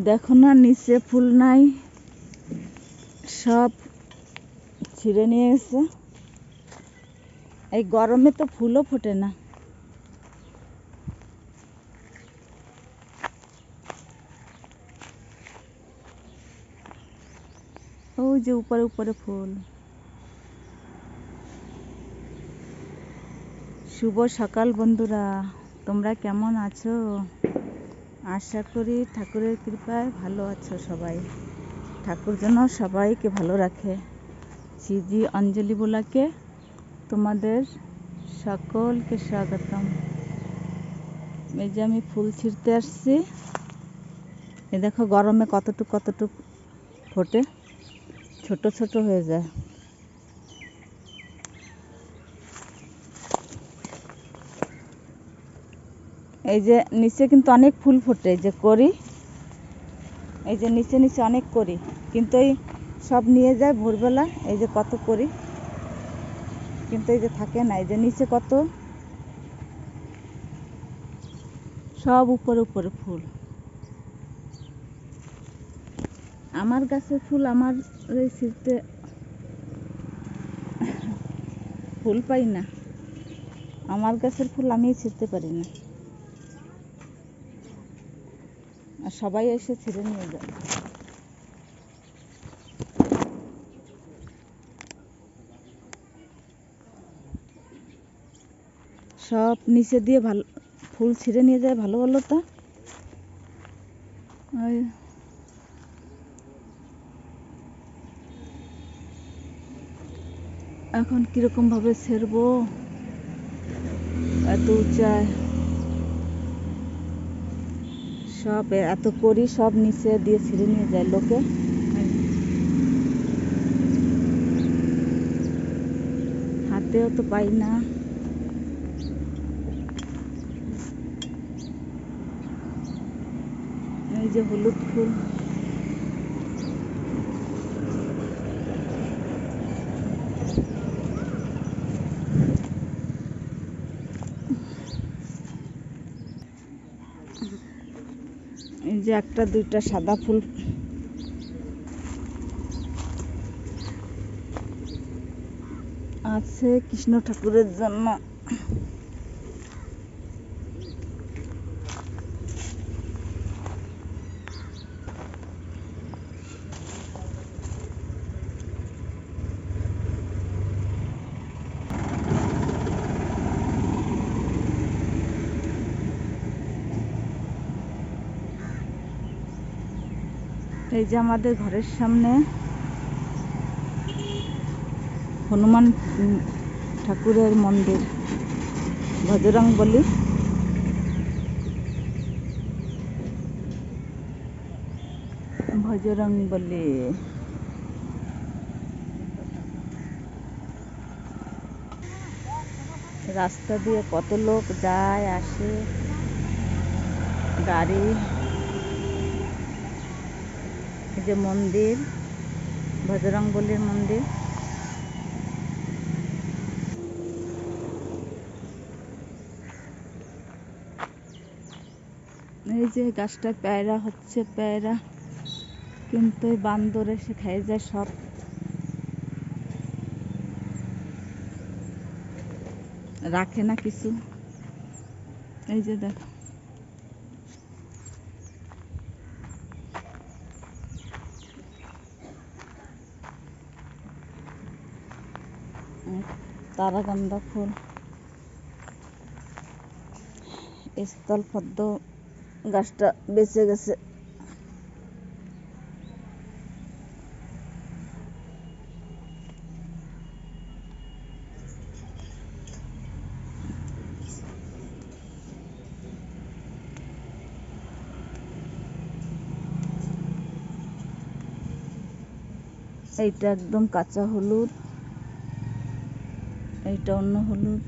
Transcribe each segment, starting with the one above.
দেখো না, নিচে ফুল নাই, সব ছিঁড়ে নিয়ে গেছে। এই গরমে তো ফুলও ফোটে না। ওই যে উপরে উপরে ফুল। শুভ সকাল বন্ধুরা, তোমরা কেমন আছো? আশা করি ঠাকুরের কৃপায় ভালো আছো সবাই। ঠাকুর যেন সবাইকে ভালো রাখে। সিজি অঞ্জলি বোলাকে তোমাদের সকলকে স্বাগতম। এই যে আমি ফুল ছিঁড়তে আসছি। এই দেখো গরমে কতটুক কতটুক ফোটে, ছোট ছোট হয়ে যায়। এই যে নিচে কিন্তু অনেক ফুল ফোটে, যে করি, এই যে নিচে নিচে অনেক করি, কিন্তু এই সব নিয়ে যায় ভোরবেলা। এই যে কত করি, কিন্তু এই যে থাকে না। এই যে নিচে কত, সব উপরে উপরে ফুল। আমার গাছের ফুল আমার এই ছিঁড়তে ফুল পাই না। আমার গাছের ফুল আমি ছিঁড়তে পারি না, আর সবাই এসে ছিঁড়ে নিয়ে যায়। সব নিচে দিয়ে ভালো ফুল ছিঁড়ে নিয়ে যায়, ভালো ভালো। তা ওই এখন কিরকম ভাবে ছেড়বো, এত উঁচায় সব এত করি, সব নিচে দিয়ে ছিঁড়ে নিয়ে যায় লোকে। হাতেও তো পাই না। এই যে হলুদ ফুল, এই যে একটা দুইটা সাদা ফুল আছে কৃষ্ণ ঠাকুরের জন্য। এই যে আমাদের ঘরের সামনে হনুমান ঠাকুরের মন্দির, বজরংবলী। বজরংবলী রাস্তা দিয়ে কত লোক যায় আসে, গাড়ি। এই যে মন্দির, বজরংবলীর মন্দির। এই যে গাছটায় পেয়ারা হচ্ছে, পেয়ারা, কিন্তু বান্দর এসে খেয়ে যায় সব। রাখে না কিছু। এই যে দেখো, তারাগন্ধা ফুল, স্থলপদ্ম গাছটা বেঁচে গেছে। এইটা একদম কাঁচা হলুদ, এইটা অন্য হলুদ।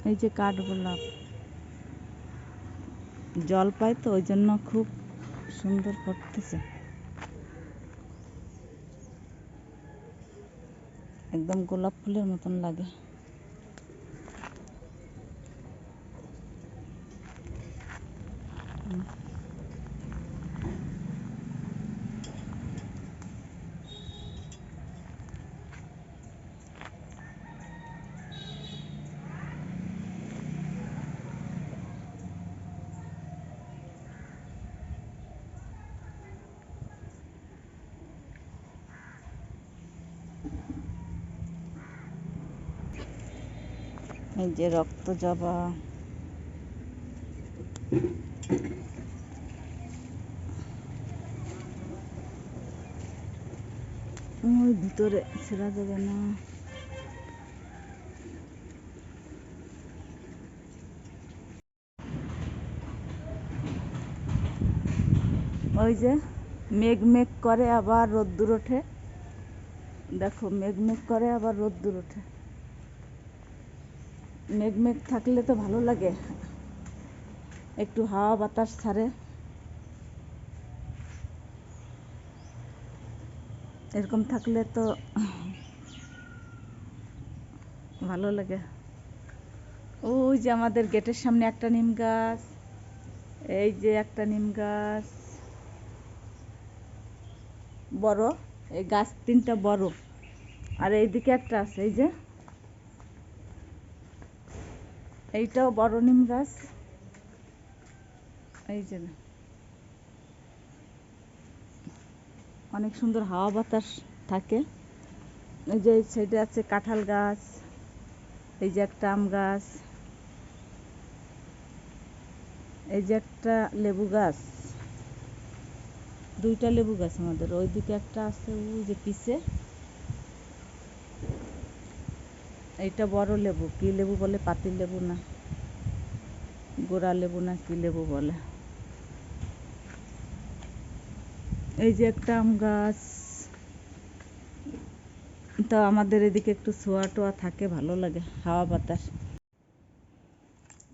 এই যে কাঠগোলাপ, জল পায় তো ওই জন্য খুব সুন্দর ফুটতেছে। একদম গোলাপ ফুলের মতন লাগে। এই যে রক্ত জবা, ওই ভিতরে ছেড়া যাবে না। ওই যে মেঘ মেঘ করে আবার রোদ্দুর ওঠে, দেখো মেঘ মেঘ করে আবার রোদ্দুর ওঠে। মেঘ মেঘ থাকলে তো ভালো লাগে, একটু হাওয়া বাতাস ছাড়ে, এরকম থাকলে তো ভালো লাগে। ওই যে আমাদের গেটের সামনে একটা নিম গাছ, এই যে একটা নিম গাছ বড়, এই গাছ তিনটা বড়, আর এইদিকে একটা আছে, এই যে এইটাও বড় নিম গাছ, এই যে অনেক সুন্দর হাওয়া বাতাস থাকে। এই যে এই সাইডে আছে কাঁঠাল গাছ, এই যে একটা আম গাছ, এই যে একটা লেবু গাছ, দুইটা লেবু গাছ আমাদের, ওইদিকে একটা আছে ওই যে পিছে, এইটা বড় লেবু, কি লেবু বলে, পাতি লেবু না গোড়া লেবু না কি লেবু বলে। এই যে একটা আম গাছ। তো আমাদের এদিকে একটু ছোঁয়া টোয়া থাকে, ভালো লাগে হাওয়া বাতাস।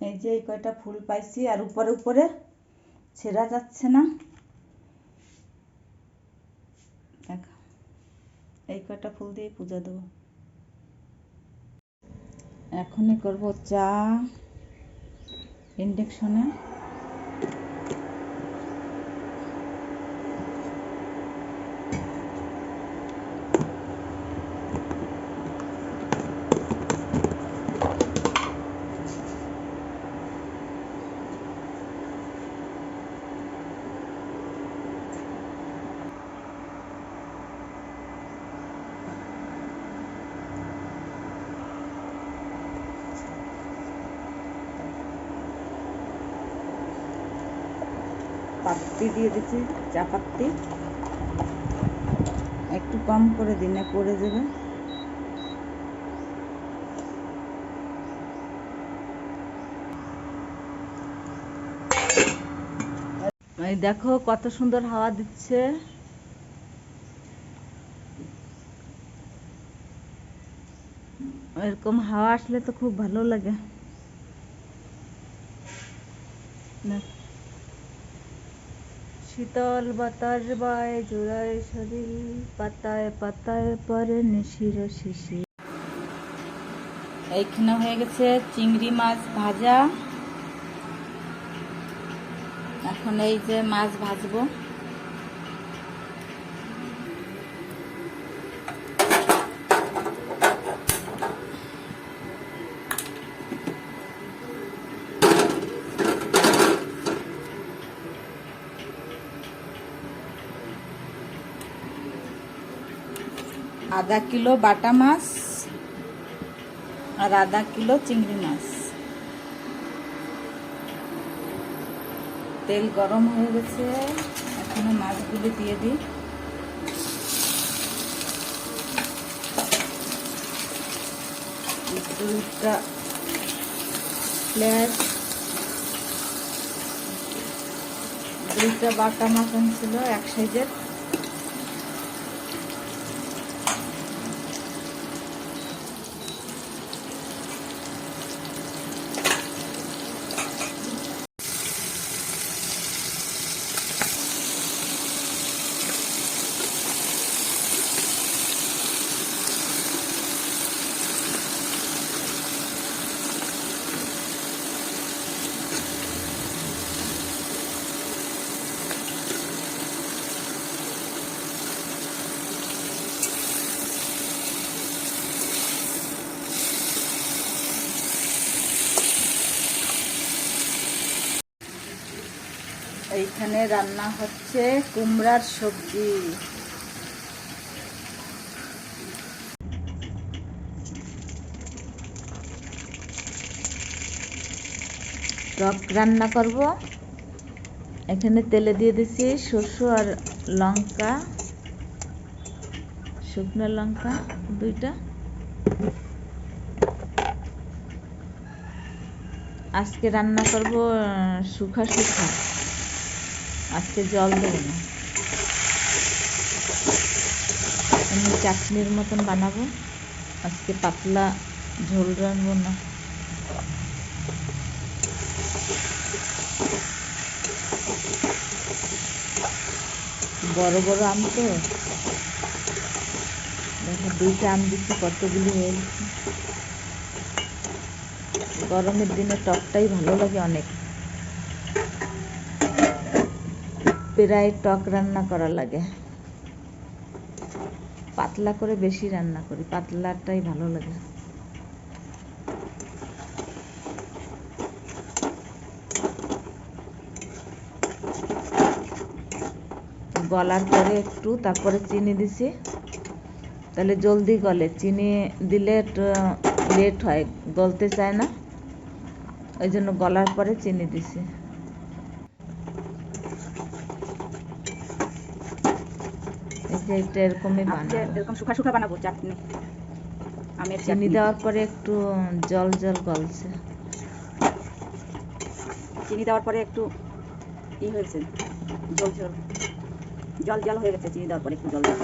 এই যে এই কয়টা ফুল পাইছি, আর উপরে উপরে ছেঁড়া যাচ্ছে না, দেখো এই কয়টা ফুল দিয়ে পূজা দেবো। এখনই করব চা ইন্ডাকশনে। পাত্তি দিয়ে দিচ্ছি, চা পাত্তি একটু কম করে দিন, না পড়ে যাবে। এই দেখো কত সুন্দর হাওয়া দিচ্ছে, এরকম হাওয়া আসলে তো খুব ভালো লাগে। শীতল বাতাস বায় জোড়ায় শরীর, পাতায় পাতায় পরে নিশির শিশির। এইখানে হয়ে গেছে চিংড়ি মাছ ভাজা, এখন এই যে মাছ ভাজবো। আধা কিলো বাটা মাছ আর আধা কিলো চিংড়ি মাছ। তেল গরম হয়ে গেছে, এখন মাছগুলি দিয়ে দিই। দুইটা প্লেট, দুইটা বাটা মাছ আনছিল এক সাইজের, এখানে রান্না হচ্ছে কুমড়ার সবজি। টক রান্না করব। এখানে তেলে দিয়ে দিছি সরষে আর লঙ্কা, শুকনো লঙ্কা 2টা। আজকে রান্না করব শুখা শুখা, আজকে জল দেব না, এমনি চাটনির মতন বানাবো। আজকে পাতলা ঝোল রাখবো না। বড় বড় আম তো, দেখো 2টা আম দিচ্ছি, কতগুলি হয়ে গেছে। গরমের দিনে টকটাই ভালো লাগে অনেক, প্রায় টক রান্না করা লাগে। পাতলা করে বেশি রান্না করি, পাতলাটাই ভালো লাগে। গলার পরে একটু, তারপরে চিনি দিছি, তাহলে জলদি গলে। চিনি দিলে একটু লেট হয়, গলতে চায় না, ওই জন্য গলার পরে চিনি দিছি। এই যে এটা এরকমই বানাবো, এরকম শুকা শুকা বানাবো চাটনি। আমের চিনি দেওয়ার পরে একটু জল জল গলছে। চিনি দেওয়ার পরে একটু হয়েছে, জল জল জল জল হয়ে গেছে। চিনি দেওয়ার পরে একটু জল জল,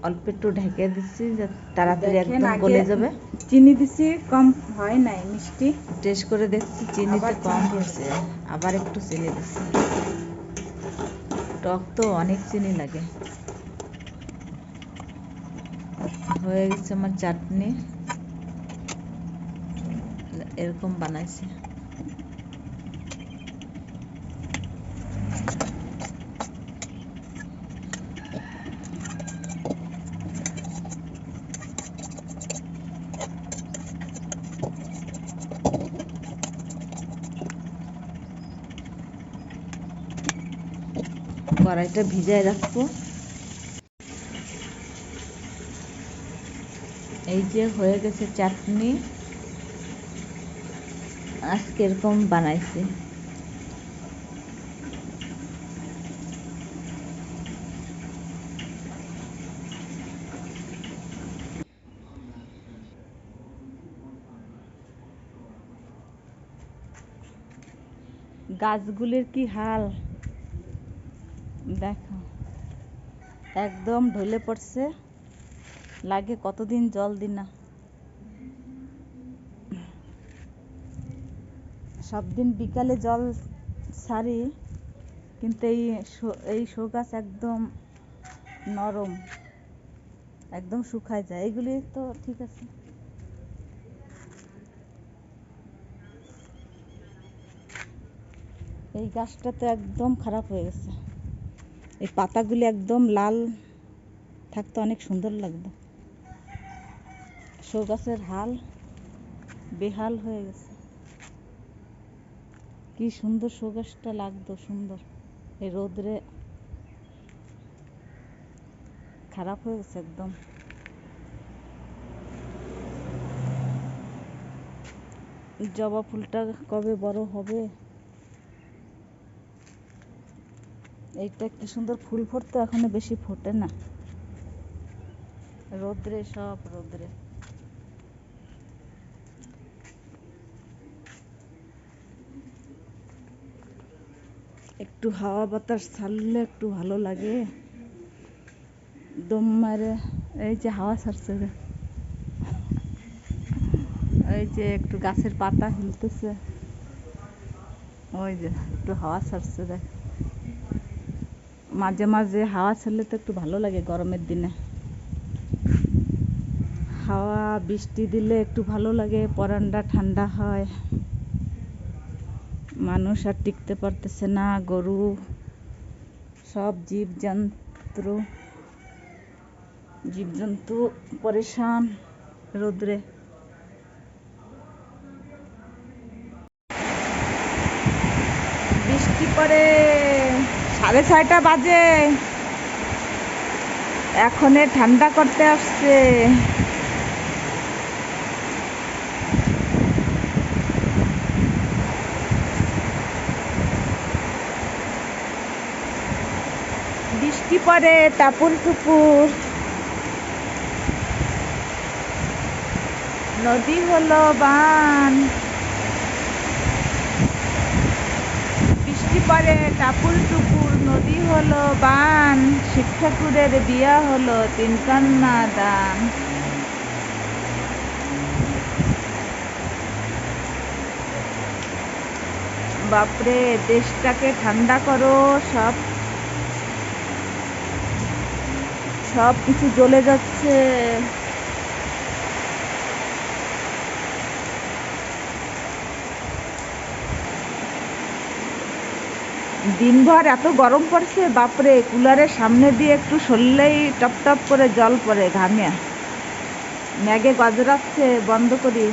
অল্প একটু ঢেকে দিচ্ছি যাতে তাড়াতাড়ি একদম গলে যাবে। চিনি দিছি কম হয় নাই, মিষ্টি টেস্ট করে দেখছি চিনিটা কম হয়েছে, আবার একটু চিনি দিচ্ছি। টক তো অনেক চিনি লাগে। হয়ে গেছে আমার চাটনি, এরকম বানাইছি। কড়াইটা ভিজায় রাখবো। এই যে হয়ে গেছে চাটনি, আজকে এরকম বানাইছি। গাছগুলির কি হাল দেখো, একদম ঢলে পড়ছে, লাগে কতদিন জল দিই না। সব দিন বিকালে জল ছাড়ি, কিন্তু এই শো গাছ একদম নরম, একদম শুকায় যায়। এগুলি তো ঠিক আছে। এই গাছটা তো একদম খারাপ হয়ে গেছে, এই পাতাগুলি একদম লাল থাকতে অনেক সুন্দর লাগতো। শো গাছের হাল বেহাল হয়ে গেছে। কি সুন্দর শো গাছটা লাগতো, সুন্দর, এই রোদরে খারাপ হয়ে গেছে একদম। জবা ফুলটা কবে বড় হবে। এইটা কি সুন্দর ফুল ফুটতো, এখনো বেশি ফোটে না, রোদ্রে, সব রোদ্রে। একটু হাওয়া বাতাস ছাড়লে একটু ভালো লাগে, দম মারে। এই যে হাওয়া ছাড়ছে, এই যে একটু গাছের পাতা হিলতেছে, ওই যে একটু হাওয়া ছাড়ছে। দেখ, মাঝে মাঝে হাওয়া ছাড়লে তো একটু ভালো লাগে গরমের দিনে। হাওয়া বৃষ্টি দিলে একটু ভালো লাগে, পরানটা ঠান্ডা হয়। মানুষ আর টিকতে পারতেছে না, গরু, সব জীবজন্তু পরেশান রোদ্রে। বৃষ্টি পড়ে 6:30 বাজে, এখনে ঠান্ডা করতে আসছে। বৃষ্টি পড়ে টাপুর টুপুর, নদী হলো বান। বৃষ্টি পড়ে টাপুর টুপুর, নদী হলো বান। শিব ঠাকুরের বিয়া হলো 3 কন্যা দান। বাপরে, দেশটাকে ঠান্ডা করো, সব কিছু জ্বলে যাচ্ছে। দিনভর এত গরম পড়ছে, বাপরে, কুলারের সামনে দিয়ে একটু সরলেই টপ টপ করে জল পড়ে ঘামে। মেঘে গজরাচ্ছে, বন্ধ করি।